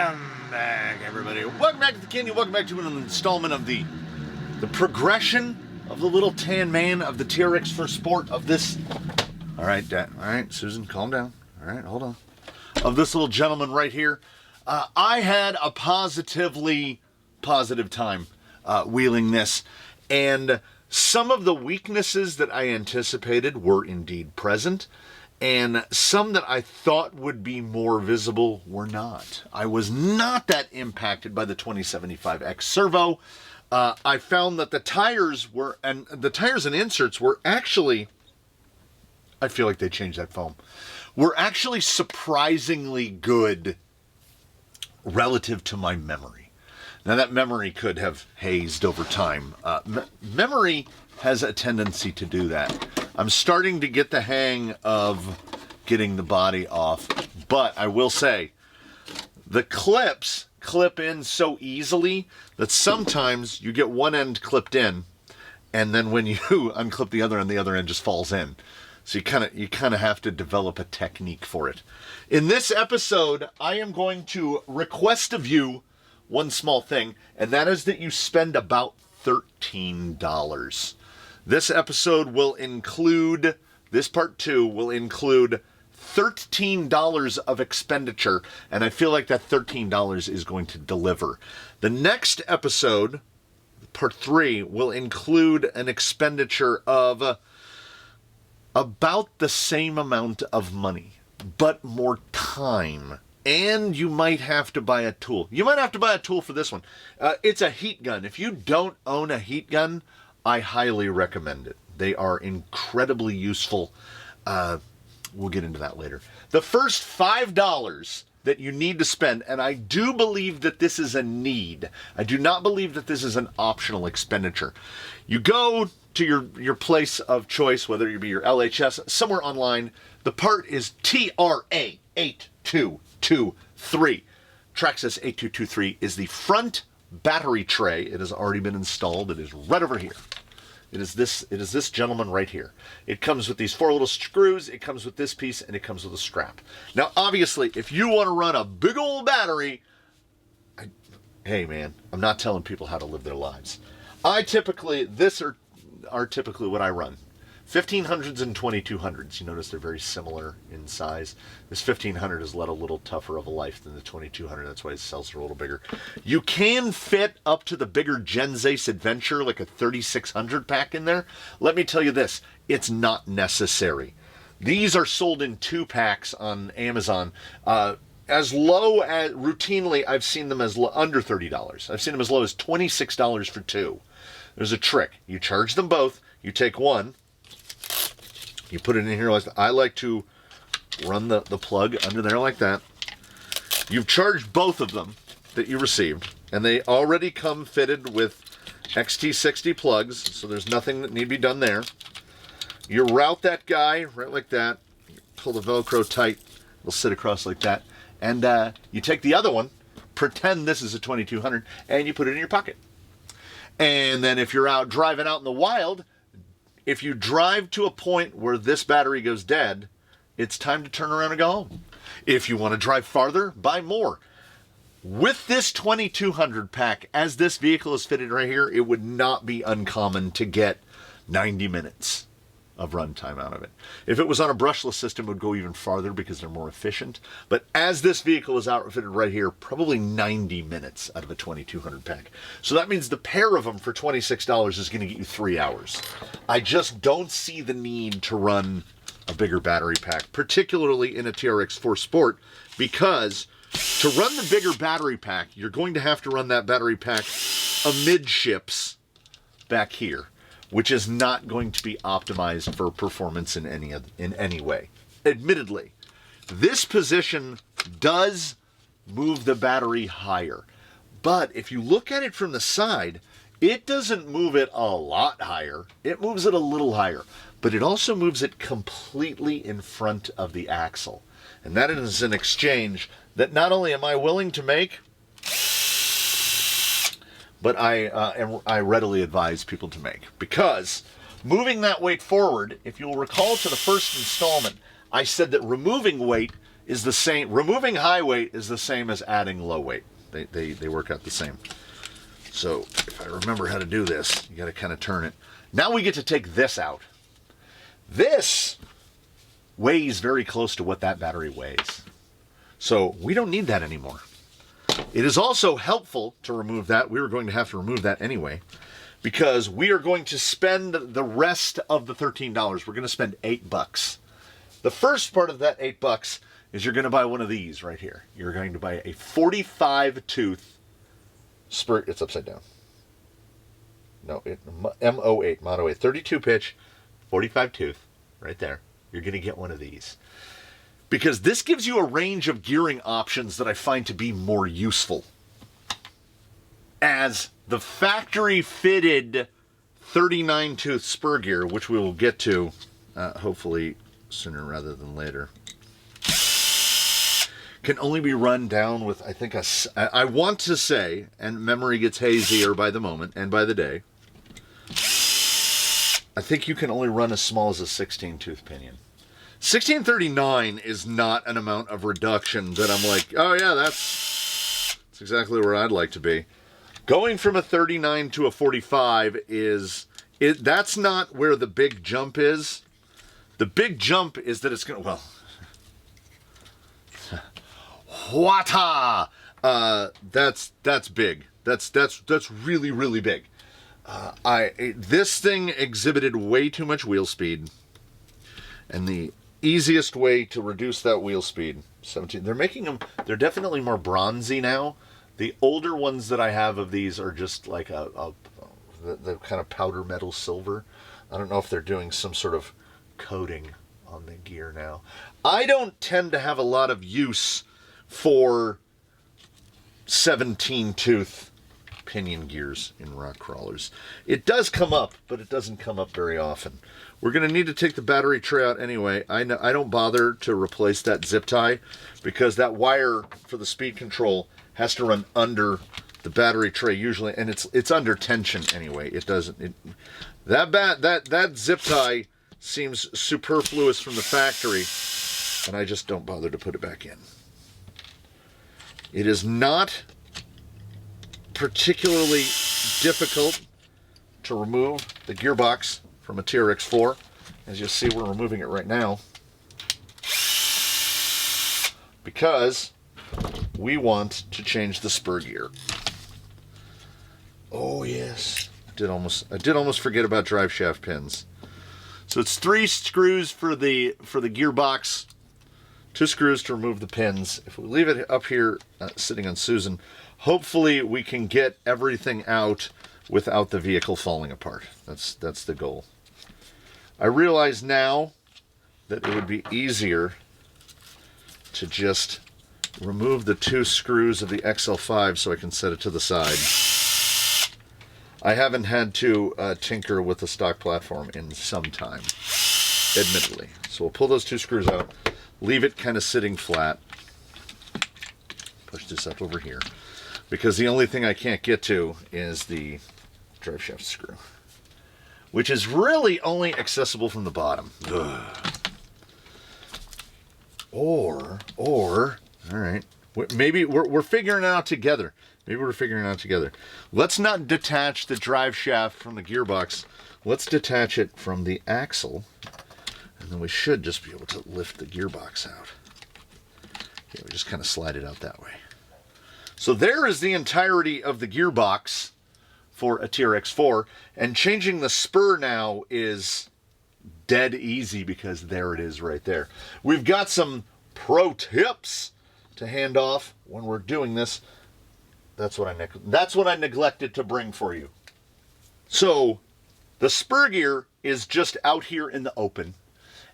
Welcome back, everybody. Welcome back to the Canyon. Welcome back to an installment of the progression of the little tan man of the TRX-4 Sport of this. All right, Susan, calm down. All right, hold on. Of this little gentleman right here. I had a positive time wheeling this, and some of the weaknesses that I anticipated were indeed present. And some that I thought would be more visible were not. I was not that impacted by the 2075X servo. I found that the tires and inserts were actually, I feel like they changed that foam, were actually surprisingly good relative to my memory. Now that memory could have hazed over time. Memory has a tendency to do that. I'm starting to get the hang of getting the body off, but I will say the clips clip in so easily that sometimes you get one end clipped in, and then when you unclip the other end just falls in. So you kind of have to develop a technique for it. In this episode, I am going to request of you one small thing, and that is that you spend about $13. This episode will include, this part 2 will include $13 of expenditure, and I feel like that $13 is going to deliver. The next episode, part 3, will include an expenditure of about the same amount of money, but more time. And you might have to buy a tool. You might have to buy a tool for this one. It's a heat gun. If you don't own a heat gun, I highly recommend it. They are incredibly useful. We'll get into that later. The first $5 that you need to spend, and I do believe that this is a need. I do not believe that this is an optional expenditure. You go to your place of choice, whether it be your LHS, somewhere online. The part is TRA-8223. Traxxas 8223 is the front battery tray. It has already been installed. It is right over here. It is this gentleman right here. It comes with these 4 little screws, it comes with this piece, and it comes with a strap. Now, obviously, if you want to run a big old battery, hey man, I'm not telling people how to live their lives. These are typically what I run. 1500s and 2200s. You notice they're very similar in size. This 1500 is led a little tougher of a life than the 2200. That's why its cells are a little bigger. You can fit up to the bigger Genzace Adventure, like a 3600 pack in there. Let me tell you this, it's not necessary. These are sold in 2 packs on Amazon. As low as, routinely, I've seen them as under $30. I've seen them as low as $26 for 2. There's a trick. You charge them both. You take one. You put it in here. I like to run the plug under there like that. You've charged both of them that you received, and they already come fitted with XT60 plugs, so there's nothing that need to be done there. You route that guy right like that. Pull the Velcro tight. It'll sit across like that. And you take the other one, pretend this is a 2200, and you put it in your pocket. And then if you're out driving out in the wild, if you drive to a point where this battery goes dead, it's time to turn around and go home. If you want to drive farther, buy more. With this 2200 pack, as this vehicle is fitted right here, it would not be uncommon to get 90 minutes of runtime out of it. If it was on a brushless system, it would go even farther because they're more efficient. But as this vehicle is outfitted right here, probably 90 minutes out of a 2200 pack. So that means the pair of them for $26 is going to get you 3 hours. I just don't see the need to run a bigger battery pack, particularly in a TRX-4 Sport, because to run the bigger battery pack, you're going to have to run that battery pack amidships back here, which is not going to be optimized for performance in any way. Admittedly, this position does move the battery higher, but if you look at it from the side, it doesn't move it a lot higher. It moves it a little higher, but it also moves it completely in front of the axle. And that is an exchange that not only am I willing to make, but I readily advise people to make. Because moving that weight forward, if you'll recall to the first installment, I said that removing weight is the same. Removing high weight is the same as adding low weight. They work out the same. So if I remember how to do this, you got to kind of turn it. Now we get to take this out. This weighs very close to what that battery weighs. So we don't need that anymore. It is also helpful to remove that. We were going to have to remove that anyway, because we are going to spend the rest of the $13. We're going to spend $8. The first part of that $8 is you're going to buy one of these right here. You're going to buy a 45 tooth Spur. It's upside down. No, M08, Moto 8, 32 pitch, 45 tooth, right there. You're going to get one of these. Because this gives you a range of gearing options that I find to be more useful. As the factory fitted 39 tooth Spur gear, which we will get to hopefully sooner rather than later, can only be run down with, I think, I want to say, and memory gets hazier by the moment and by the day, I think you can only run as small as a 16 tooth pinion. 1639 is not an amount of reduction that I'm like, oh yeah, that's exactly where I'd like to be. Going from a 39 to a 45 that's not where the big jump is. The big jump is that it's going to, Wata! That's big. That's really, really big. This thing exhibited way too much wheel speed, and the easiest way to reduce that wheel speed, 17. They're making them. They're definitely more bronzy now. The older ones that I have of these are just like the kind of powder metal silver. I don't know if they're doing some sort of coating on the gear now. I don't tend to have a lot of use for 17 tooth pinion gears in rock crawlers. It does come up, but it doesn't come up very often. We're going to need to take the battery tray out anyway. I don't bother to replace that zip tie because that wire for the speed control has to run under the battery tray usually, and it's under tension anyway. It doesn't. That zip tie seems superfluous from the factory, and I just don't bother to put it back in. It is not particularly difficult to remove the gearbox from a TRX-4. As you'll see, we're removing it right now because we want to change the Spur gear. Oh yes, I did almost forget about drive shaft pins. So it's 3 screws for the gearbox, 2 screws to remove the pins. If we leave it up here sitting on Susan, hopefully we can get everything out without the vehicle falling apart. That's the goal. I realize now that it would be easier to just remove the 2 screws of the XL5 so I can set it to the side. I haven't had to tinker with the stock platform in some time, admittedly. So we'll pull those 2 screws out, leave it kind of sitting flat, push this up over here, because the only thing I can't get to is the drive shaft screw, which is really only accessible from the bottom. Ugh. Or, all right, maybe we're figuring it out together. Maybe we're figuring it out together. Let's not detach the drive shaft from the gearbox. Let's detach it from the axle, and then we should just be able to lift the gearbox out. Yeah, we just kind of slide it out that way. So there is the entirety of the gearbox for a TRX-4, and changing the Spur now is dead easy because there it is right there. We've got some pro tips to hand off when we're doing this. That's what I neglected to bring for you. So the Spur gear is just out here in the open,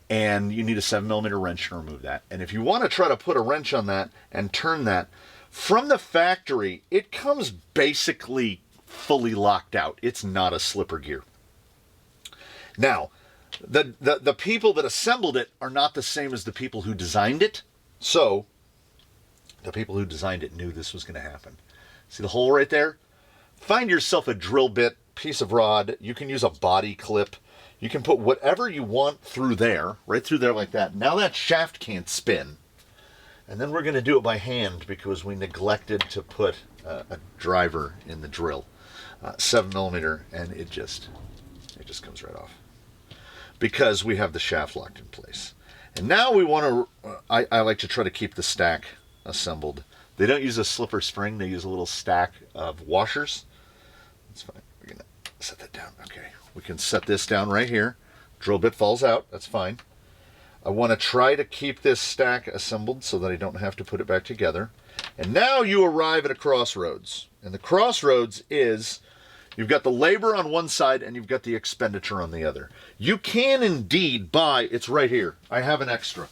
and you need a 7mm wrench to remove that. And if you want to try to put a wrench on that and turn that, from the factory, it comes basically fully locked out. It's not a slipper gear. Now, the people that assembled it are not the same as the people who designed it. So the people who designed it knew this was going to happen. See the hole right there? Find yourself a drill bit, piece of rod. You can use a body clip. You can put whatever you want through there, right through there like that. Now that shaft can't spin. And then we're going to do it by hand because we neglected to put a driver in the drill. 7mm, and it just comes right off. Because we have the shaft locked in place. And now we want to, I like to try to keep the stack assembled. They don't use a slipper spring, they use a little stack of washers. That's fine. We're going to set that down. Okay. We can set this down right here. Drill bit falls out. That's fine. I want to try to keep this stack assembled so that I don't have to put it back together. And now you arrive at a crossroads. And the crossroads is, you've got the labor on one side and you've got the expenditure on the other. You can indeed buy, it's right here. I have an extra.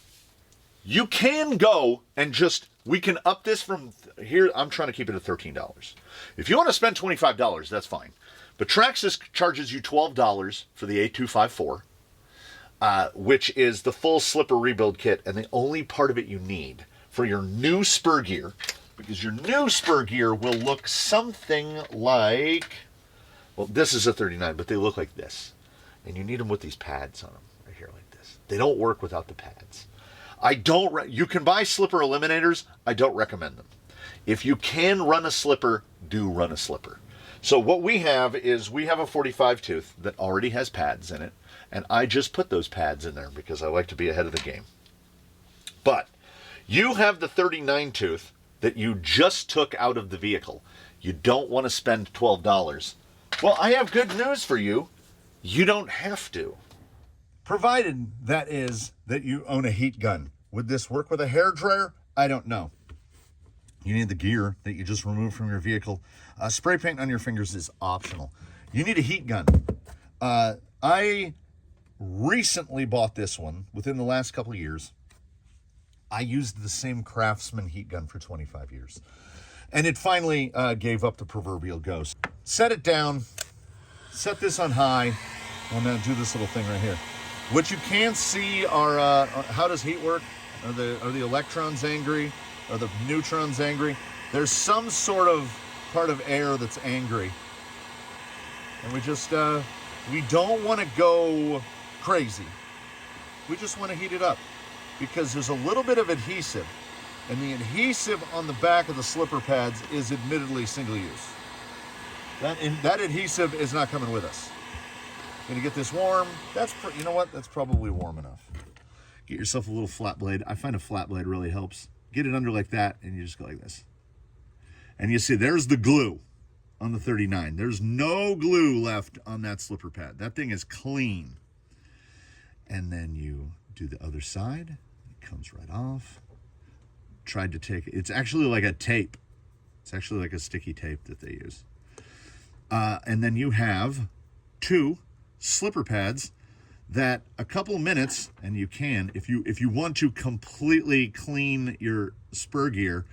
You can go and just, we can up this from here. I'm trying to keep it at $13. If you want to spend $25, that's fine. But Traxxas charges you $12 for the Ep.2 which is the full slipper rebuild kit and the only part of it you need for your new Spur gear, because your new Spur gear will look something like, well, this is a 39, but they look like this. And you need them with these pads on them right here like this. They don't work without the pads. You can buy slipper eliminators. I don't recommend them. If you can run a slipper, do run a slipper. So what we have is we have a 45 tooth that already has pads in it. And I just put those pads in there because I like to be ahead of the game. But you have the 39 tooth that you just took out of the vehicle. You don't want to spend $12. Well, I have good news for you. You don't have to. Provided, that is, that you own a heat gun. Would this work with a hairdryer? I don't know. You need the gear that you just removed from your vehicle. Spray paint on your fingers is optional. You need a heat gun. I recently bought this one within the last couple of years. I used the same Craftsman heat gun for 25 years. And it finally gave up the proverbial ghost. Set it down. Set this on high. I'm going to do this little thing right here. What you can't see are, how does heat work? Are the electrons angry? Are the neutrons angry? There's some sort of part of air that's angry. And we just, we don't want to go crazy. We just want to heat it up because there's a little bit of adhesive, and the adhesive on the back of the slipper pads is admittedly single use. That adhesive is not coming with us. Gonna get this warm. You know what? That's probably warm enough. Get yourself a little flat blade. I find a flat blade really helps. Get it under like that, and you just go like this. And you see, there's the glue on the 39. There's no glue left on that slipper pad. That thing is clean. And then you do the other side. It comes right off. Tried to take it. It's actually like a tape. It's actually like a sticky tape that they use. And then you have 2 slipper pads that a couple minutes, and you can, if you want to completely clean your Spur gear,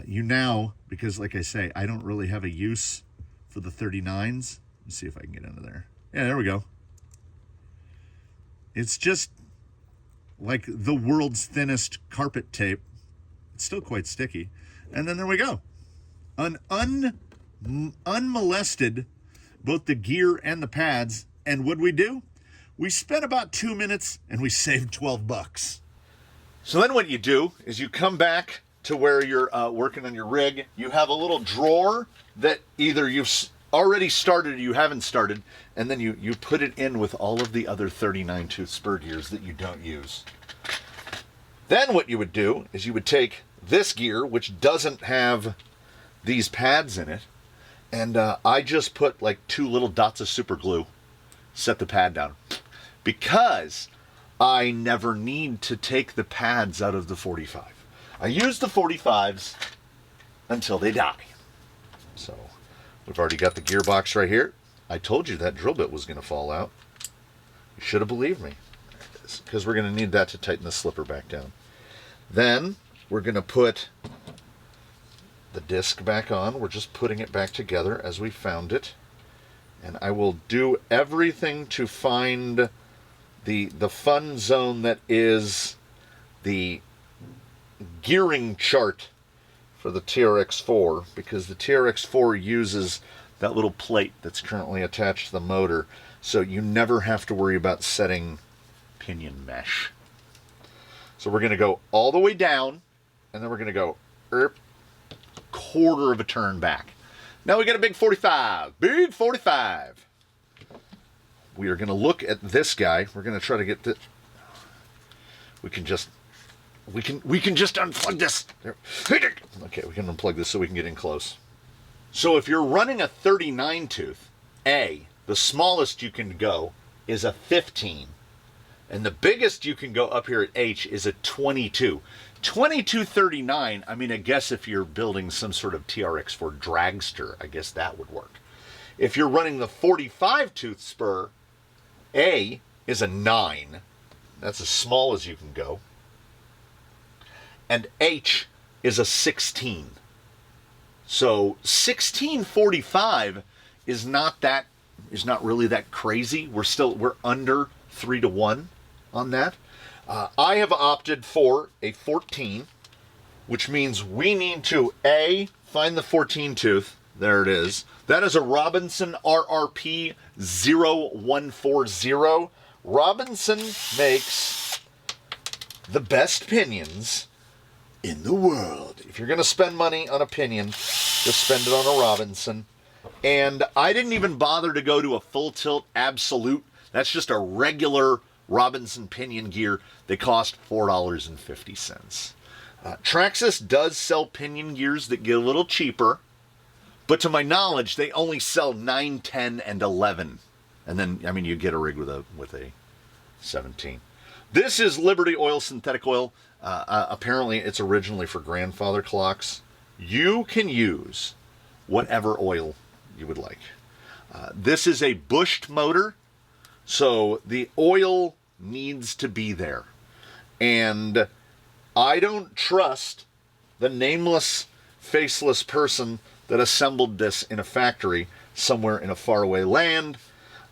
you now, because like I say, I don't really have a use for the 39s. Let's see if I can get under there. Yeah, there we go. It's just like the world's thinnest carpet tape. It's still quite sticky. And then there we go. An unmolested, both the gear and the pads. And what'd we do? We spent about 2 minutes and we saved $12. So then what you do is you come back to where you're working on your rig. You have a little drawer that either you've already started or you haven't started, and then you put it in with all of the other 39 tooth Spur gears that you don't use. Then what you would do is you would take this gear, which doesn't have these pads in it, and I just put like 2 little dots of super glue, set the pad down, because I never need to take the pads out of the 45. I use the 45s until they die. So we've already got the gearbox right here. I told you that drill bit was going to fall out. You should have believed me, because we're going to need that to tighten the slipper back down. Then we're going to put the disc back on. We're just putting it back together as we found it. And I will do everything to find the fun zone that is the gearing chart for the TRX-4, because the TRX-4 uses that little plate that's currently attached to the motor, so you never have to worry about setting pinion mesh. So we're going to go all the way down and then we're going to go quarter of a turn back. Now we got a big 45. Big 45. We are going to look at this guy. We're going to try to get the... We can just unplug this. Okay, we can unplug this so we can get in close. So if you're running a 39 tooth, A, the smallest you can go is a 15. And the biggest you can go up here at H is a 22. 2239, I mean, I guess if you're building some sort of TRX-4 dragster, I guess that would work. If you're running the 45 tooth spur, A is a 9. That's as small as you can go. And H is a 16. So 1645 is not really that crazy. We're under 3-to-1 on that. I have opted for a 14, which means we need to A, find the 14 tooth. There it is. That is a Robinson RRP 0140. Robinson makes the best pinions in the world. If you're going to spend money on a pinion, just spend it on a Robinson. And I didn't even bother to go to a full tilt absolute. That's just a regular Robinson pinion gear. They cost $4.50. Traxxas does sell pinion gears that get a little cheaper, but to my knowledge, they only sell 9, 10, and 11. And then, I mean, you get a rig with a 17. This is Liberty Oil synthetic oil. Apparently, it's originally for grandfather clocks. You can use whatever oil you would like. This is a bushed motor, so the oil needs to be there. And I don't trust the nameless, faceless person that assembled this in a factory somewhere in a faraway land.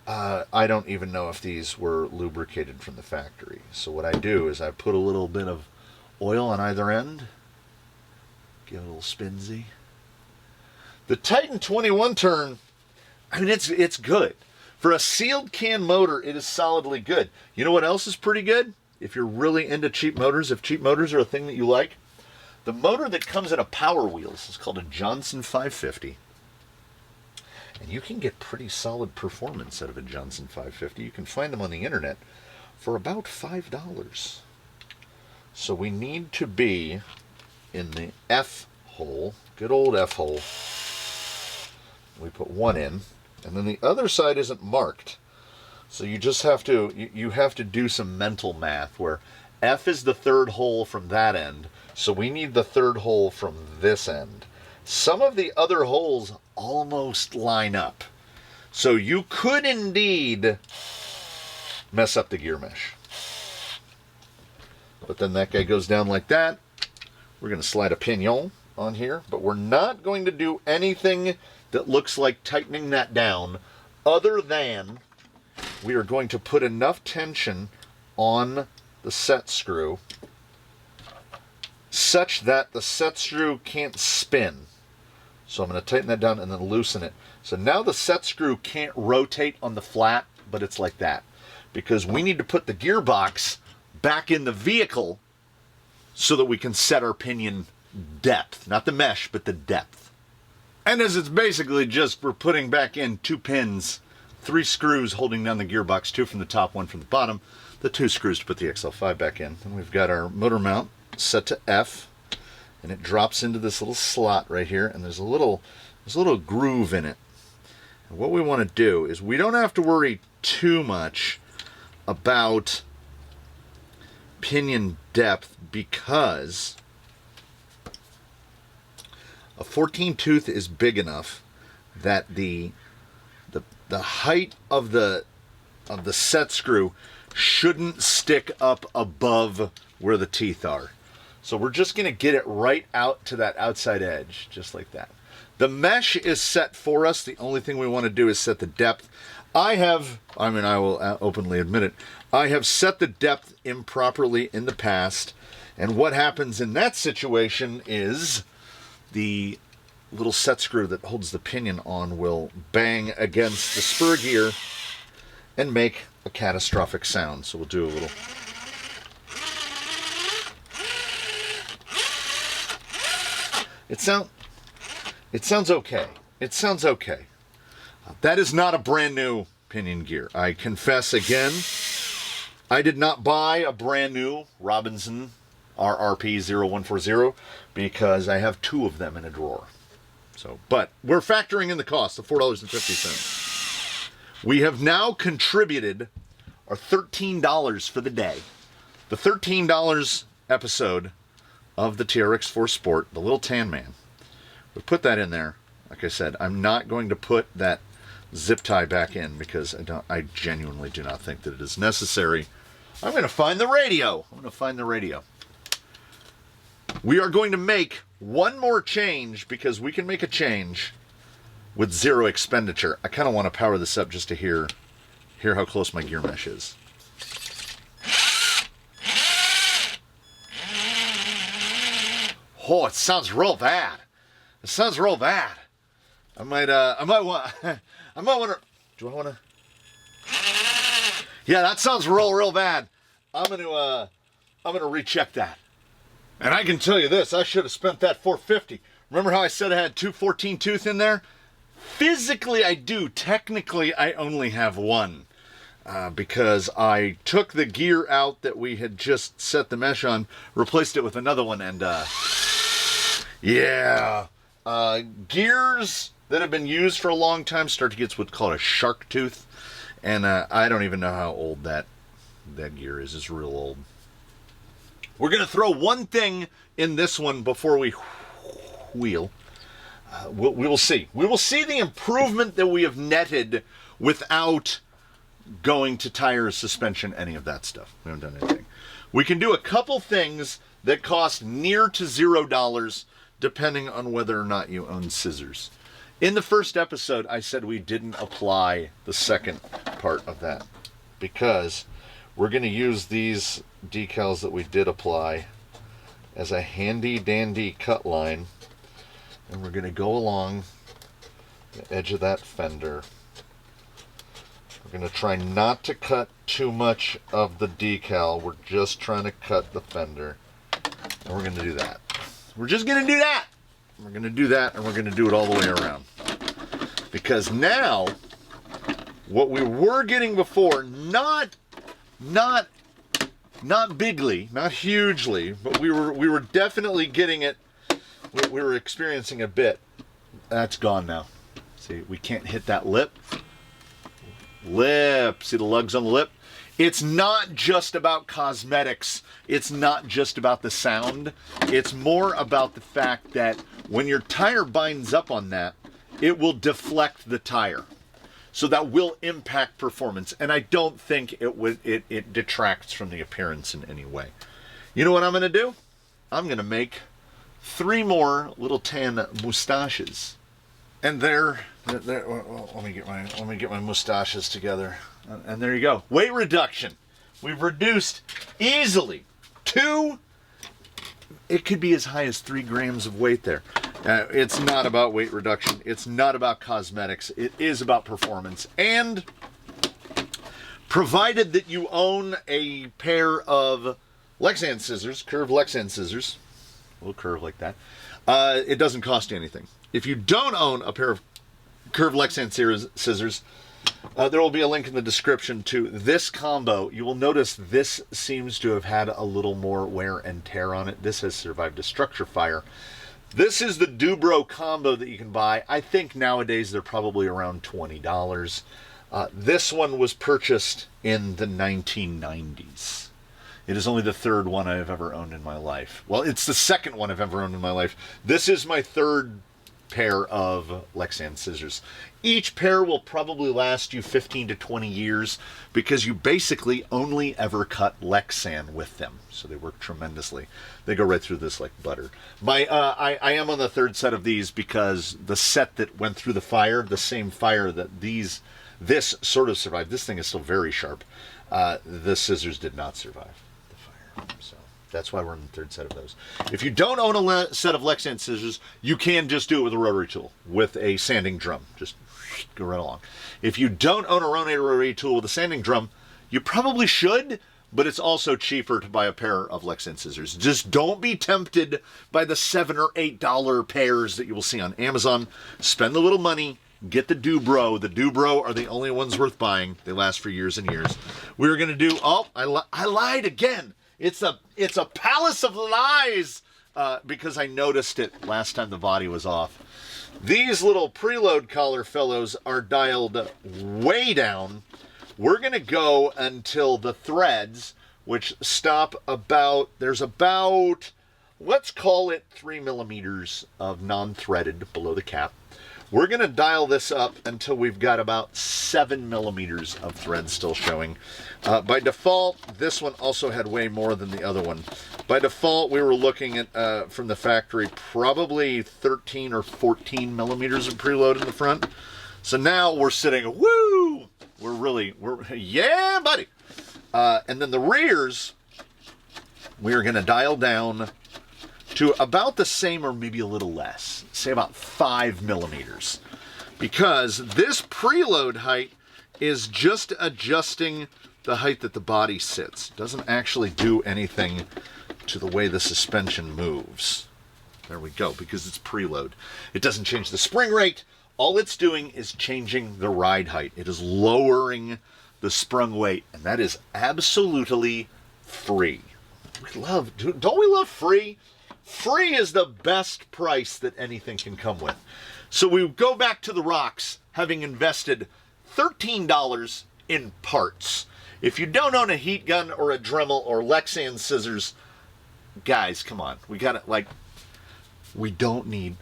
I don't even know if these were lubricated from the factory. So what I do is I put a little bit of oil on either end. Give it a little spinsy. The Titan 21 turn, I mean, it's good. For a sealed can motor, it is solidly good. You know what else is pretty good? If you're really into cheap motors, if cheap motors are a thing that you like, the motor that comes in a Power Wheels is called a Johnson 550. And you can get pretty solid performance out of a Johnson 550. You can find them on the internet for about $5. So we need to be in the F hole, good old F hole. We put one in, and then the other side isn't marked. So you just have to, you have to do some mental math where F is the third hole from that end, so we need the third hole from this end. Some of the other holes almost line up. So you could indeed mess up the gear mesh. But then that guy goes down like that. We're going to slide a pinion on here, but we're not going to do anything that looks like tightening that down other than we are going to put enough tension on the set screw such that the set screw can't spin. So I'm going to tighten that down and then loosen it. So now the set screw can't rotate on the flat, but it's like that. Because we need to put the gearbox back in the vehicle so that we can set our pinion depth. Not the mesh, but the depth. And as it's basically just, we're putting back in 2 pins, 3 screws holding down the gearbox, 2 from the top, 1 from the bottom, the 2 screws to put the XL5 back in. And we've got our motor mount set to F, and it drops into this little slot right here, and there's a little groove in it. And what we want to do is we don't have to worry too much about pinion depth because a 14 tooth is big enough that the height of the set screw shouldn't stick up above where the teeth are. So we're just going to get it right out to that outside edge, just like that. The mesh is set for us. The only thing we want to do is set the depth. I will openly admit it, I have set the depth improperly in the past. And what happens in that situation is the little set screw that holds the pinion on will bang against the spur gear and make a catastrophic sound. So we'll do a little. It sounds okay. It sounds okay. That is not a brand new pinion gear. I confess again, I did not buy a brand new Robinson RRP 0140 because I have 2 of them in a drawer. So, but we're factoring in the cost of $4.50. We have now contributed our $13 for the day. The $13 episode of the TRX-4 Sport, the little tan man. We put that in there. Like I said, I'm not going to put that zip tie back in because I genuinely do not think that it is necessary. I'm going to find the radio. We are going to make one more change because we can make a change with 0 expenditure. I kind of want to power this up just to hear how close my gear mesh is. Oh, it sounds real bad. I might want to. Do I want to? Yeah, that sounds real bad. I'm gonna recheck that. And I can tell you this: I should have spent that $4.50. Remember how I said I had 2 14 tooth in there? Physically, I do. Technically, I only have 1 because I took the gear out that we had just set the mesh on, replaced it with another one, and yeah. Gears that have been used for a long time start to get what's called a shark tooth. And I don't even know how old that gear is. It's real old. We're going to throw one thing in this one before we wheel. We will see. We will see the improvement that we have netted without going to tires, suspension, any of that stuff. We haven't done anything. We can do a couple things that cost near to $0 depending on whether or not you own scissors. In the first episode, I said we didn't apply the second part of that because we're going to use these decals that we did apply as a handy dandy cut line, and we're going to go along the edge of that fender. We're going to try not to cut too much of the decal. We're just trying to cut the fender, and we're going to do that. We're just going to do that. We're going to do that, and we're going to do it all the way around. Because now, what we were getting before, not bigly, not hugely, but we were definitely getting it. We were experiencing a bit. That's gone now. See, we can't hit that lip. See the lugs on the lip? It's not just about cosmetics. It's not just about the sound. It's more about the fact that when your tire binds up on that, it will deflect the tire. So that will impact performance. And I don't think it detracts from the appearance in any way. You know what I'm going to do? I'm going to make 3 more little tan mustaches. And well, let me get my mustaches together. And there you go. Weight reduction. We've reduced easily 2. It could be as high as 3 grams of weight there. It's not about weight reduction. It's not about cosmetics. It is about performance. And provided that you own a pair of Lexan scissors, curved Lexan scissors, a little curve like that, it doesn't cost you anything. If you don't own a pair of curved Lexan scissors, there will be a link in the description to this combo. You will notice this seems to have had a little more wear and tear on it. This has survived a structure fire. This is the Dubro combo that you can buy. I think nowadays they're probably around $20. This one was purchased in the 1990s. It is only the 3rd one I have ever owned in my life. Well, it's the 2nd one I've ever owned in my life. This is my 3rd pair of Lexan scissors. Each pair will probably last you 15 to 20 years because you basically only ever cut Lexan with them. So they work tremendously. They go right through this like butter. I am on the 3rd set of these because the set that went through the fire, the same fire that this sort of survived. This thing is still very sharp. The scissors did not survive the fire. So that's why we're in the 3rd set of those. If you don't own a set of Lexan scissors, you can just do it with a rotary tool, with a sanding drum. Just go right along. If you don't own a rotary tool with a sanding drum, you probably should, but it's also cheaper to buy a pair of Lexan scissors. Just don't be tempted by the $7 or $8 pairs that you will see on Amazon. Spend a little money, get the Dubro. The Dubro are the only ones worth buying. They last for years and years. We're going to do, oh, I lied again. It's a palace of lies because I noticed it last time the body was off. These little preload collar fellows are dialed way down. We're going to go until the threads, which stop about, there's about, let's call it 3 millimeters of non-threaded below the cap. We're going to dial this up until we've got about 7 millimeters of thread still showing. By default, this one also had way more than the other one. By default, we were looking at, from the factory, probably 13 or 14 millimeters of preload in the front. So now we're sitting, woo! Yeah, buddy! And then the rears, we're going to dial down to about the same or maybe a little less. Say about 5 millimeters. Because this preload height is just adjusting the height that the body sits. It doesn't actually do anything to the way the suspension moves. There we go, because it's preload. It doesn't change the spring rate. All it's doing is changing the ride height. It is lowering the sprung weight, and that is absolutely free. Don't we love free? Free is the best price that anything can come with. So we go back to the rocks, having invested $13 in parts. If you don't own a heat gun or a Dremel or Lexan scissors, guys, come on. We got it. Like, we don't need,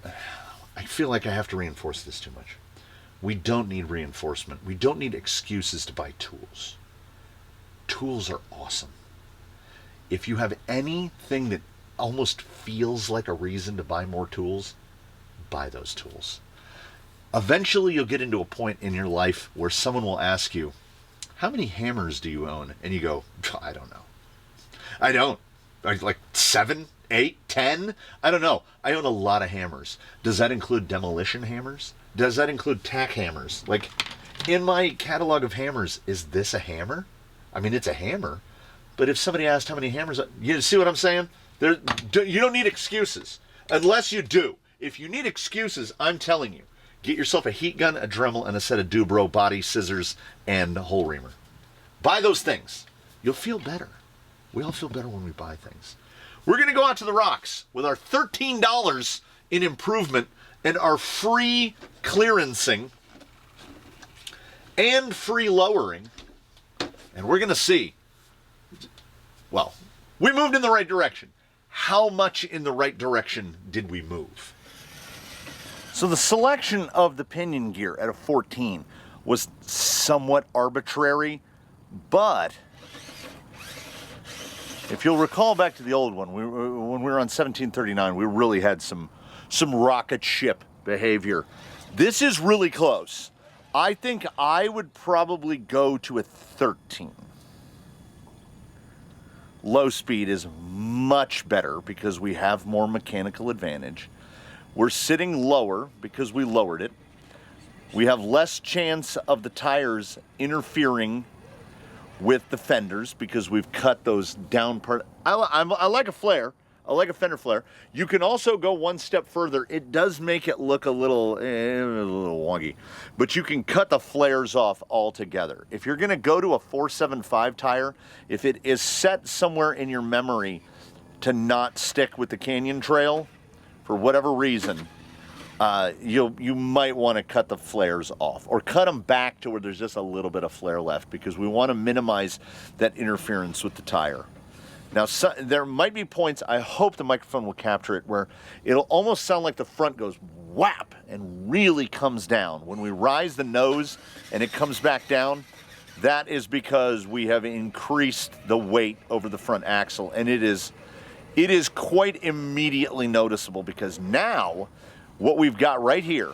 I feel like I have to reinforce this too much. We don't need reinforcement. We don't need excuses to buy tools. Tools are awesome. If you have anything that almost feels like a reason to buy more tools, buy those tools. Eventually you'll get into a point in your life where someone will ask you, how many hammers do you own? And you go, I don't know. I don't. Like 7, 8, 10? I don't know. I own a lot of hammers. Does that include demolition hammers? Does that include tack hammers? Like, in my catalog of hammers, is this a hammer? I mean, it's a hammer. But if somebody asked how many hammers, you see what I'm saying? You don't need excuses. Unless you do. If you need excuses, I'm telling you, get yourself a heat gun, a Dremel, and a set of Dubro body scissors and a hole reamer. Buy those things. You'll feel better. We all feel better when we buy things. We're going to go out to the rocks with our $13 in improvement and our free clearancing and free lowering. And we're going to see, well, we moved in the right direction. How much in the right direction did we move? So the selection of the pinion gear at a 14 was somewhat arbitrary, but if you'll recall back to the old one, when we were on 1739, we really had some rocket ship behavior. This is really close. I think I would probably go to a 13. Low speed is much better because we have more mechanical advantage. We're sitting lower because we lowered it. We have less chance of the tires interfering with the fenders because we've cut those down part. I like a flare. I like a fender flare. You can also go one step further. It does make it look a little wonky, but you can cut the flares off altogether. If you're going to go to a 475 tire, if it is set somewhere in your memory to not stick with the canyon trail for whatever reason, you might want to cut the flares off or cut them back to where there's just a little bit of flare left because we want to minimize that interference with the tire. Now, there might be points, I hope the microphone will capture it, where it'll almost sound like the front goes whap and really comes down. When we rise the nose and it comes back down, that is because we have increased the weight over the front axle, and it is quite immediately noticeable because now what we've got right here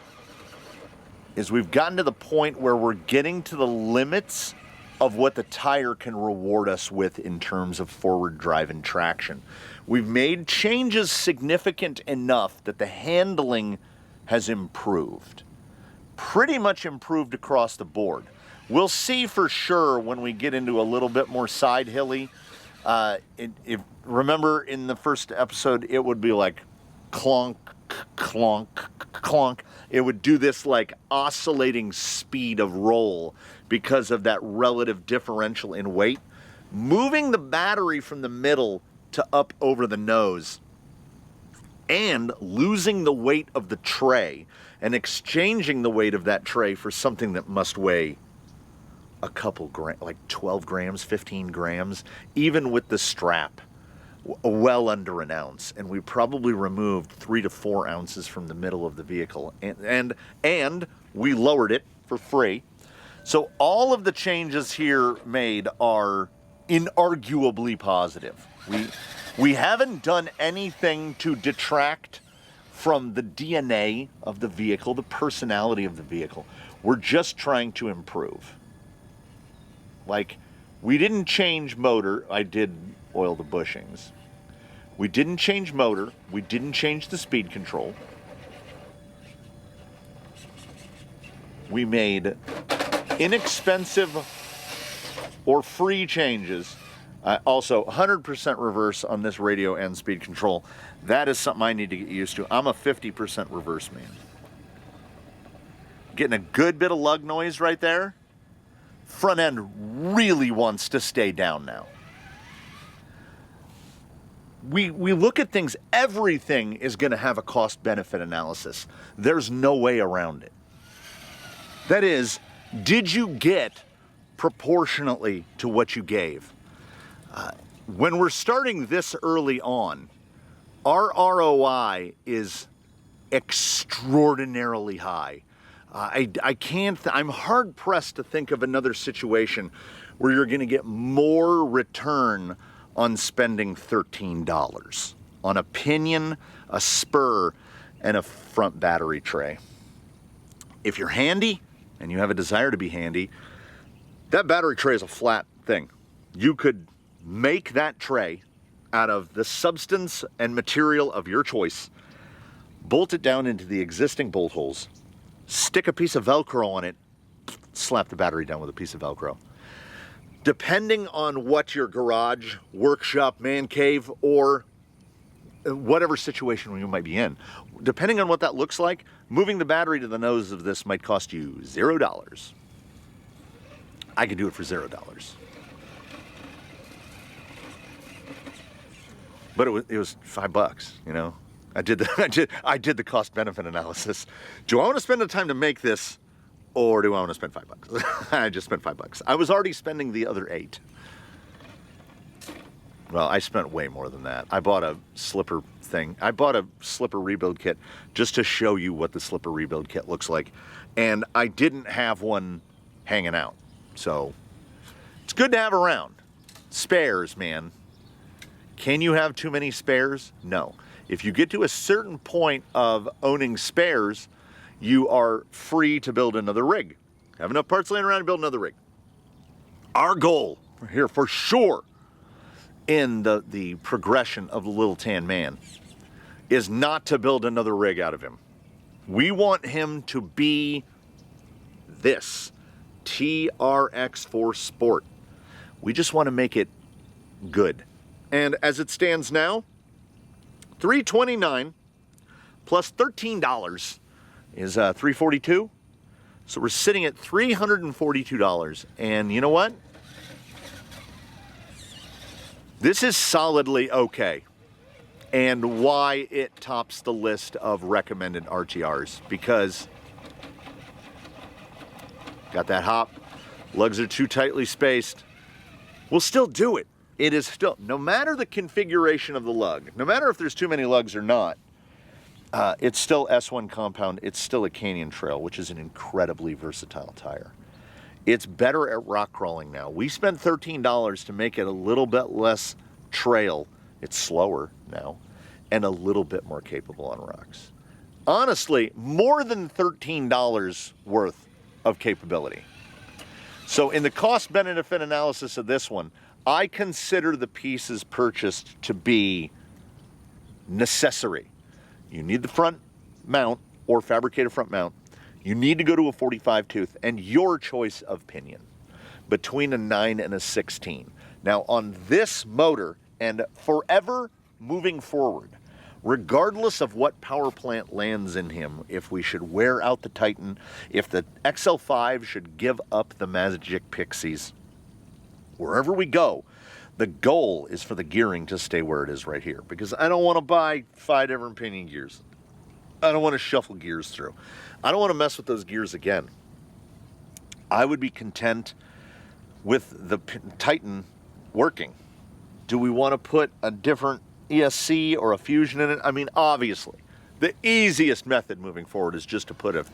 is we've gotten to the point where we're getting to the limits of what the tire can reward us with in terms of forward drive and traction. We've made changes significant enough that the handling has improved. Pretty much improved across the board. We'll see for sure when we get into a little bit more side hilly Remember in the first episode, it would be like clonk, clonk, clonk. It would do this like oscillating speed of roll because of that relative differential in weight. Moving the battery from the middle to up over the nose and losing the weight of the tray and exchanging the weight of that tray for something that must weigh a couple grams, like 12 grams, 15 grams, even with the strap, well under an ounce. And we probably removed 3 to 4 ounces from the middle of the vehicle, and we lowered it for free. So all of the changes here made are inarguably positive. We haven't done anything to detract from the DNA of the vehicle, the personality of the vehicle. We're just trying to improve. Like, we didn't change motor. I did oil the bushings. We didn't change motor. We didn't change the speed control. We made inexpensive or free changes. Also, 100% reverse on this radio and speed control. That is something I need to get used to. I'm a 50% reverse man. Getting a good bit of lug noise right there. Front end really wants to stay down now. We look at things, everything is going to have a cost-benefit analysis. There's no way around it. That is, did you get proportionately to what you gave? When we're starting this early on, our ROI is extraordinarily high. I'm hard pressed to think of another situation where you're going to get more return on spending $13 on a pinion, a spur, and a front battery tray. If you're handy and you have a desire to be handy, that battery tray is a flat thing. You could make that tray out of the substance and material of your choice, bolt it down into the existing bolt holes, stick a piece of Velcro on it, slap the battery down with a piece of Velcro. Depending on what your garage, workshop, man cave, or whatever situation you might be in, depending on what that looks like, moving the battery to the nose of this might cost you $0. I can do it for $0. But it was $5, you know. I did the cost benefit analysis. Do I want to spend the time to make this, or do I want to spend $5? I just spent $5. I was already spending the other $8. Well, I spent way more than that. I bought a slipper thing. I bought a slipper rebuild kit just to show you what the slipper rebuild kit looks like, and I didn't have one hanging out. So it's good to have around. Spares, man. Can you have too many spares? No. If you get to a certain point of owning spares, you are free to build another rig. Have enough parts laying around to build another rig. Our goal here for sure in the progression of the little tan man is not to build another rig out of him. We want him to be this TRX-4 Sport. We just want to make it good. And as it stands now, $329 plus $13 is $342. So we're sitting at $342. And you know what? This is solidly okay. And why it tops the list of recommended RTRs, because got that hop, lugs are too tightly spaced. We'll still do it. It is still, no matter the configuration of the lug, no matter if there's too many lugs or not, it's still S1 compound. It's still a Canyon Trail, which is an incredibly versatile tire. It's better at rock crawling now. We spent $13 to make it a little bit less trail. It's slower now and a little bit more capable on rocks. Honestly, more than $13 worth of capability. So in the cost-benefit analysis of this one, I consider the pieces purchased to be necessary. You need the front mount or fabricated front mount. You need to go to a 45 tooth and your choice of pinion between a 9 and a 16. Now on this motor, and forever moving forward, regardless of what power plant lands in him, if we should wear out the Titan, if the XL5 should give up the Magic Pixies, wherever we go, the goal is for the gearing to stay where it is right here. Because I don't want to buy 5 different pinion gears. I don't want to shuffle gears through. I don't want to mess with those gears again. I would be content with the Titan working. Do we want to put a different ESC or a Fusion in it? I mean, obviously, the easiest method moving forward is just to put a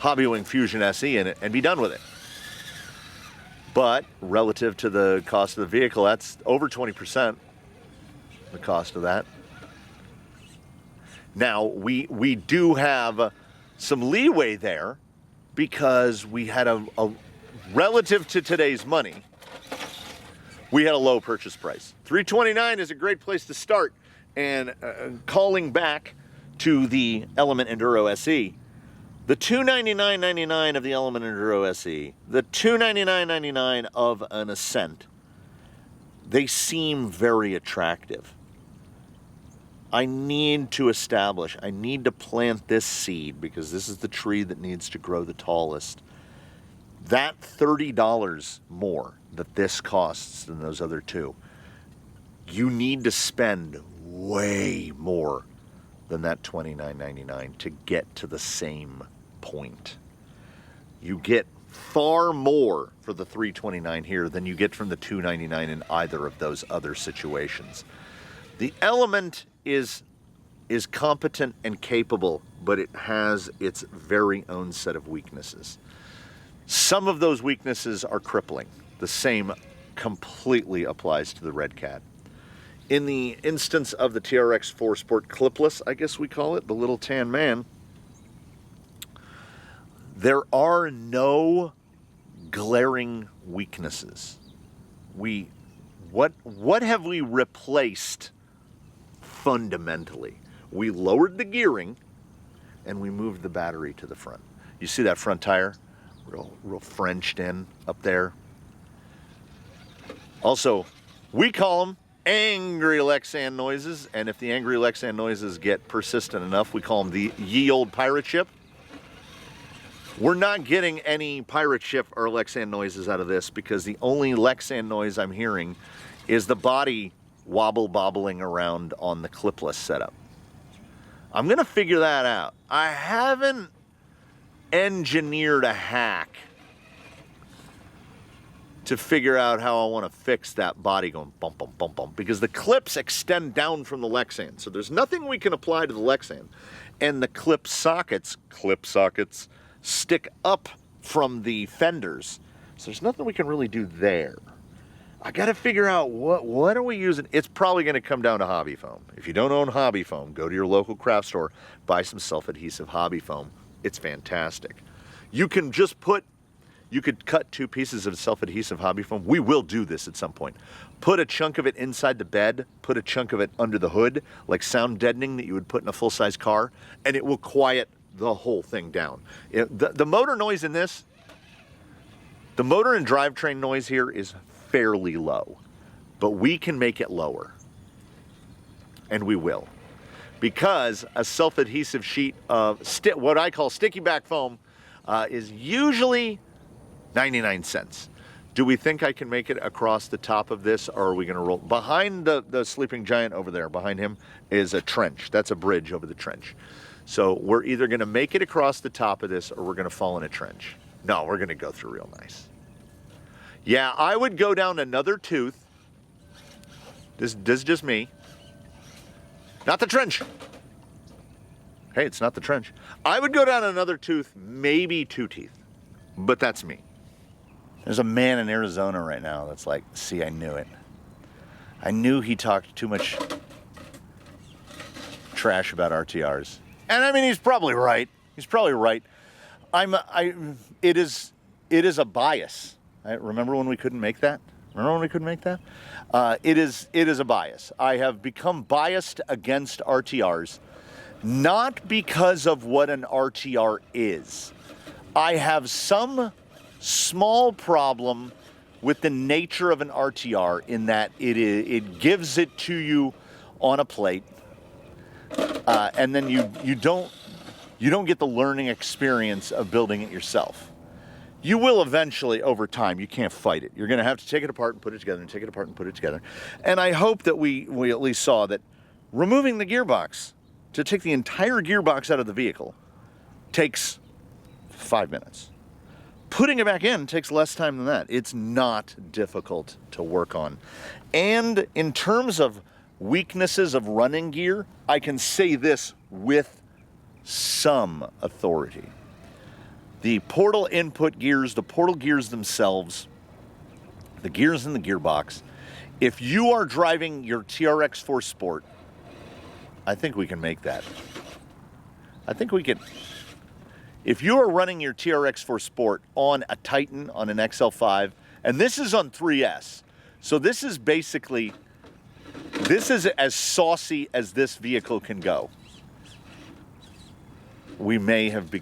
Hobbywing Fusion SE in it and be done with it. But relative to the cost of the vehicle, that's over 20%, the cost of that. Now, we do have some leeway there because we had a relative to today's money, we had a low purchase price. $329 is a great place to start. And calling back to the Element Enduro SE, the $299.99 of the Element Enduro SE, the $299.99 of an Ascent, they seem very attractive. I need to plant this seed because this is the tree that needs to grow the tallest. That $30 more that this costs than those other two, you need to spend way more than that $29.99 to get to the same point. You get far more for the $329 here than you get from the $299 in either of those other situations. The Element is competent and capable, but it has its very own set of weaknesses. Some of those weaknesses are crippling. The same completely applies to the Red Cat. In the instance of the TRX-4 Sport clipless, I guess we call it, the little tan man, there are no glaring weaknesses. What have we replaced fundamentally? We lowered the gearing and we moved the battery to the front. You see that front tire? Real Frenched in up there. Also, we call them angry Lexan noises, and if the angry Lexan noises get persistent enough, we call them the ye old pirate ship. We're not getting any pirate ship or Lexan noises out of this because the only Lexan noise I'm hearing is the body bobbling around on the clipless setup. I'm gonna figure that out. I haven't engineered a hack to figure out how I want to fix that body going bump, bump, bump, bump, because the clips extend down from the Lexan. So there's nothing we can apply to the Lexan. And the clip sockets stick up from the fenders. So there's nothing we can really do there. I got to figure out what are we using. It's probably going to come down to hobby foam. If you don't own hobby foam, go to your local craft store, buy some self-adhesive hobby foam. It's fantastic. You can just you could cut 2 pieces of self-adhesive hobby foam. We will do this at some point. Put a chunk of it inside the bed, put a chunk of it under the hood, like sound deadening that you would put in a full-size car, and it will quiet the whole thing down. The motor noise in this, the motor and drivetrain noise here is fairly low, but we can make it lower, and we will. Because a self-adhesive sheet of what I call sticky back foam is usually 99 cents. Do we think I can make it across the top of this, or are we going to roll? Behind the sleeping giant over there, behind him, is a trench. That's a bridge over the trench. So we're either going to make it across the top of this, or we're going to fall in a trench. No, we're going to go through real nice. Yeah, I would go down another tooth. This is just me. Not the trench. Hey, it's not the trench. I would go down another tooth, maybe 2 teeth. But that's me. There's a man in Arizona right now that's like, see, I knew it. I knew he talked too much trash about RTRs. And I mean, he's probably right. He's probably right. It is a bias. Remember when we couldn't make that? It is a bias. I have become biased against RTRs, not because of what an RTR is. I have some small problem with the nature of an RTR in that it gives it to you on a plate, and then you don't get the learning experience of building it yourself. You will eventually, over time, you can't fight it. You're going to have to take it apart and put it together and take it apart and put it together. And I hope that we at least saw that removing the gearbox, to take the entire gearbox out of the vehicle, takes 5 minutes. Putting it back in takes less time than that. It's not difficult to work on. And in terms of weaknesses of running gear, I can say this with some authority. The portal input gears, the portal gears themselves, the gears in the gearbox, if you are driving your TRX-4 Sport, I think we can make that. I think we can. If you are running your TRX-4 Sport on a Titan, on an XL5, and this is on 3S, so this is basically, this is as saucy as this vehicle can go. We may have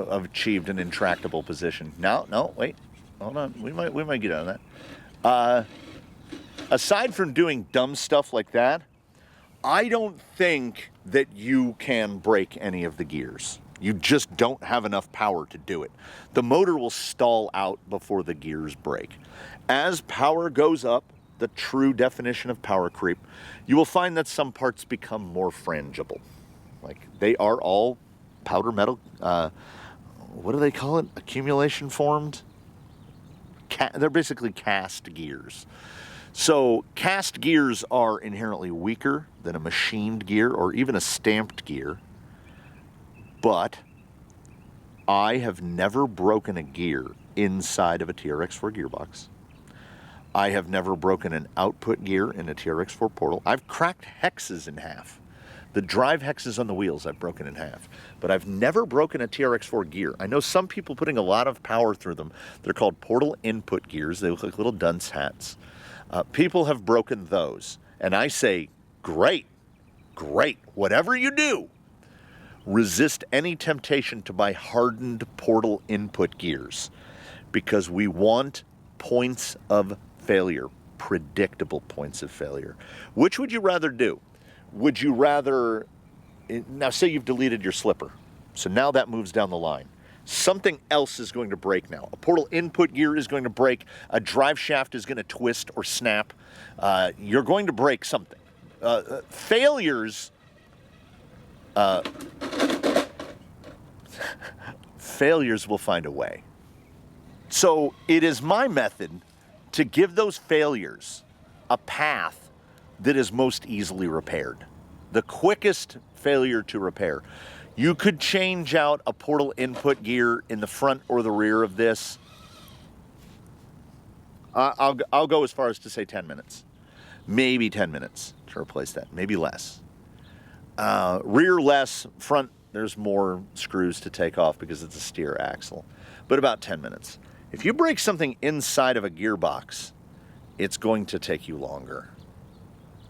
achieved an intractable position. No, wait, hold on. We might get out of that. Aside from doing dumb stuff like that, I don't think that you can break any of the gears. You just don't have enough power to do it. The motor will stall out before the gears break. As power goes up, the true definition of power creep, you will find that some parts become more frangible. Like, they are all powder metal, what do they call it? Accumulation formed? They're basically cast gears. So cast gears are inherently weaker than a machined gear or even a stamped gear. But I have never broken a gear inside of a TRX-4 gearbox. I have never broken an output gear in a TRX-4 portal. I've cracked hexes in half. The drive hexes on the wheels I've broken in half, but I've never broken a TRX-4 gear. I know some people putting a lot of power through them. They're called portal input gears. They look like little dunce hats. People have broken those, and I say, great, whatever you do, resist any temptation to buy hardened portal input gears, because we want points of failure, predictable points of failure. Which would you rather do? Would you rather, now say you've deleted your slipper, so now that moves down the line. Something else is going to break now. A portal input gear is going to break, a drive shaft is going to twist or snap. You're going to break something. Failures will find a way. So it is my method to give those failures a path that is most easily repaired. The quickest failure to repair. You could change out a portal input gear in the front or the rear of this. I'll go as far as to say 10 minutes. Maybe 10 minutes to replace that, maybe less. Rear less, front there's more screws to take off because it's a steer axle. But about 10 minutes. If you break something inside of a gearbox, it's going to take you longer.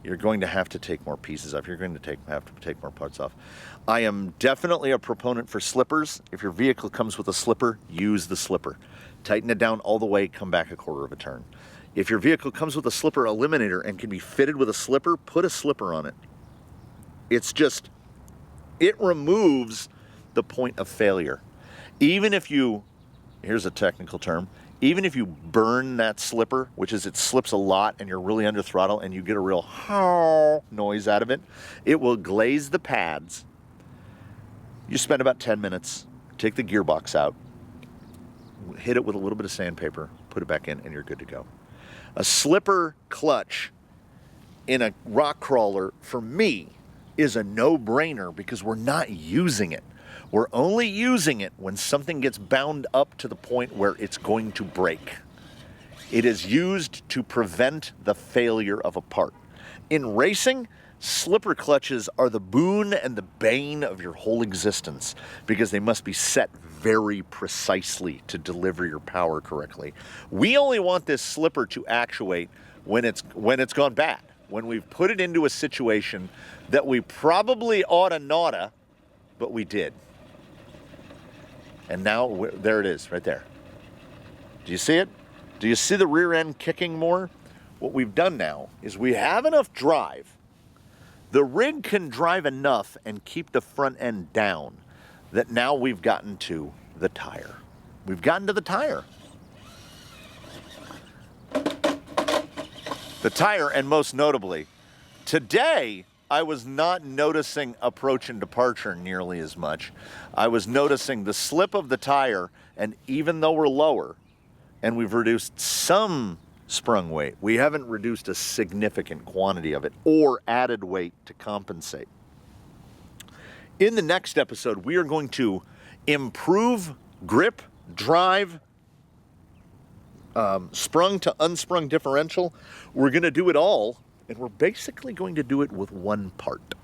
You're going to have to take more pieces off. You're going to have to take more parts off. I am definitely a proponent for slippers. If your vehicle comes with a slipper, use the slipper. Tighten it down all the way, come back a quarter of a turn. If your vehicle comes with a slipper eliminator and can be fitted with a slipper, put a slipper on it. It's just, it removes the point of failure. Even if you, here's a technical term, even if you burn that slipper, which is it slips a lot and you're really under throttle and you get a real noise out of it, it will glaze the pads. You spend about 10 minutes, take the gearbox out, hit it with a little bit of sandpaper, put it back in, and you're good to go. A slipper clutch in a rock crawler, for me, is a no-brainer because we're not using it. We're only using it when something gets bound up to the point where it's going to break. It is used to prevent the failure of a part. In racing, slipper clutches are the boon and the bane of your whole existence because they must be set very precisely to deliver your power correctly. We only want this slipper to actuate when it's gone bad, when we've put it into a situation that we probably oughta naughta, but we did. And now, there it is, right there. Do you see it? Do you see the rear end kicking more? What we've done now is we have enough drive. The rig can drive enough and keep the front end down that now we've gotten to the tire. We've gotten to the tire. The tire, and most notably, today I was not noticing approach and departure nearly as much. I was noticing the slip of the tire, and even though we're lower and we've reduced some sprung weight, we haven't reduced a significant quantity of it or added weight to compensate. In the next episode, we are going to improve grip, drive, sprung to unsprung differential. We're going to do it all, and we're basically going to do it with one part.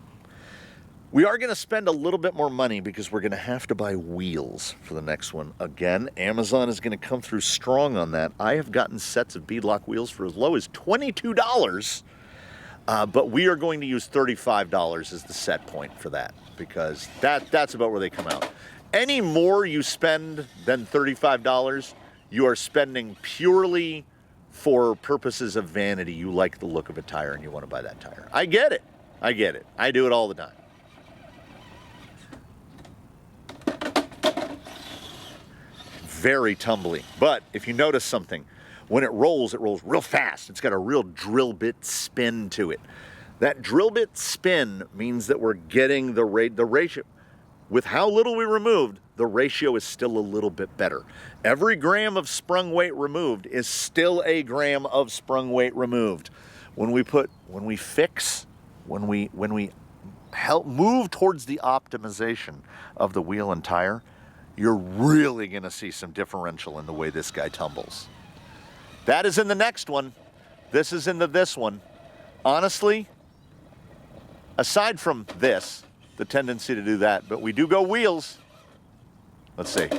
We are going to spend a little bit more money because we're going to have to buy wheels for the next one. Again, Amazon is going to come through strong on that. I have gotten sets of beadlock wheels for as low as $22, but we are going to use $35 as the set point for that because that's about where they come out. Any more you spend than $35, you are spending purely for purposes of vanity. You like the look of a tire and you want to buy that tire. I get it. I get it. I do it all the time. Very tumbly. But if you notice something, when it rolls real fast. It's got a real drill bit spin to it. That drill bit spin means that we're getting the ratio. With how little we removed, the ratio is still a little bit better. Every gram of sprung weight removed is still a gram of sprung weight removed. When we help move towards the optimization of the wheel and tire, you're really going to see some differential in the way this guy tumbles. That is in the next one. This is in this one. Honestly, aside from this, the tendency to do that, but we do go wheels. Let's see.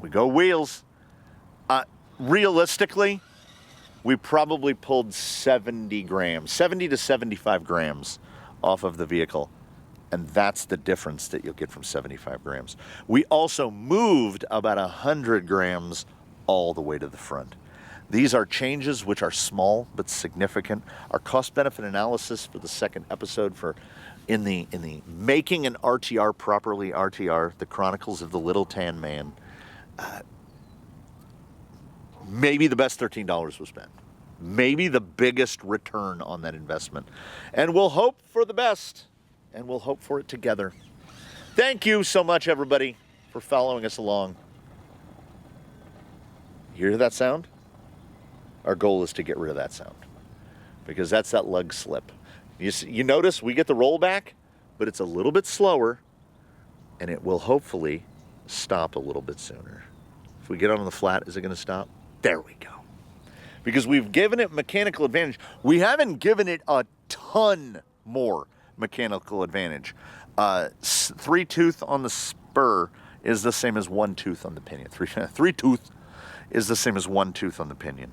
We go wheels. Realistically, we probably pulled 70 to 75 grams off of the vehicle. And that's the difference that you'll get from 75 grams. We also moved about 100 grams all the way to the front. These are changes which are small but significant. Our cost-benefit analysis for the second episode in the Making an RTR Properly RTR, the Chronicles of the Little Tan Man, maybe the best $13 was spent. Maybe the biggest return on that investment. And we'll hope for the best, and we'll hope for it together. Thank you so much, everybody, for following us along. You hear that sound? Our goal is to get rid of that sound because that's that lug slip. You notice we get the rollback, but it's a little bit slower, and it will hopefully stop a little bit sooner. If we get on the flat, is it going to stop? There we go. Because we've given it mechanical advantage. We haven't given it a ton more mechanical advantage. 3-tooth on the Spur is the same as 1-tooth on the pinion. 3-tooth is the same as 1-tooth on the pinion.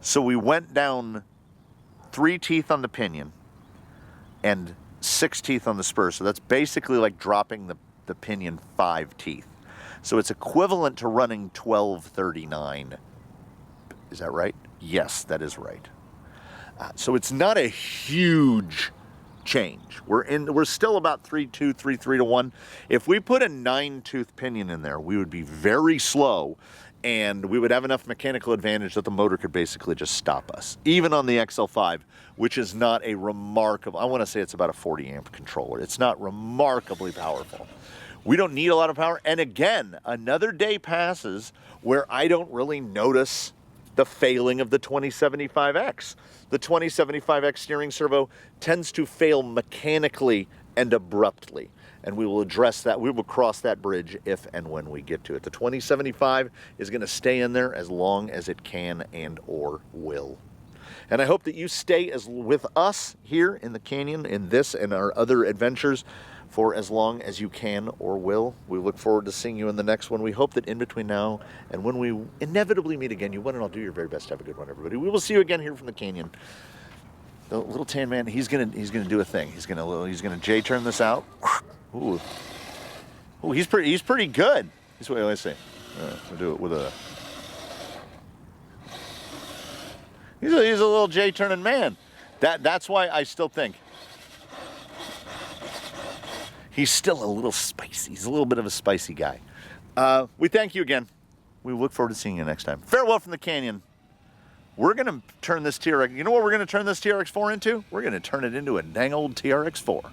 So we went down 3 teeth on the pinion and 6 teeth on the Spur. So that's basically like dropping the pinion 5 teeth. So it's equivalent to running 1239. Is that right? Yes, that is right. So it's not a huge change. We're still about 3-2, 3-3 to 1. If we put a 9-tooth pinion in there, we would be very slow, and we would have enough mechanical advantage that the motor could basically just stop us. Even on the XL5, which is not a remarkable, I want to say it's about a 40 amp controller. It's not remarkably powerful. We don't need a lot of power. And again, another day passes where I don't really notice the failing of the 2075X. The 2075X steering servo tends to fail mechanically and abruptly. And we will address that. We will cross that bridge if and when we get to it. The 2075 is going to stay in there as long as it can and or will. And I hope that you stay with us here in the canyon, in this and our other adventures, for as long as you can or will. We look forward to seeing you in the next one. We hope that in between now and when we inevitably meet again, you one and all do your very best. Have a good one, everybody. We will see you again here from the canyon. The little tan man, he's gonna do a thing. He's gonna J-turn this out. Ooh, he's pretty good. Let's see. We'll do it with a He's a little J-turning man. That's why I still think he's still a little spicy. He's a little bit of a spicy guy. We thank you again. We look forward to seeing you next time. Farewell from the canyon. We're going to turn this TRX... You know what we're going to turn this TRX-4 into? We're going to turn it into a dang old TRX-4.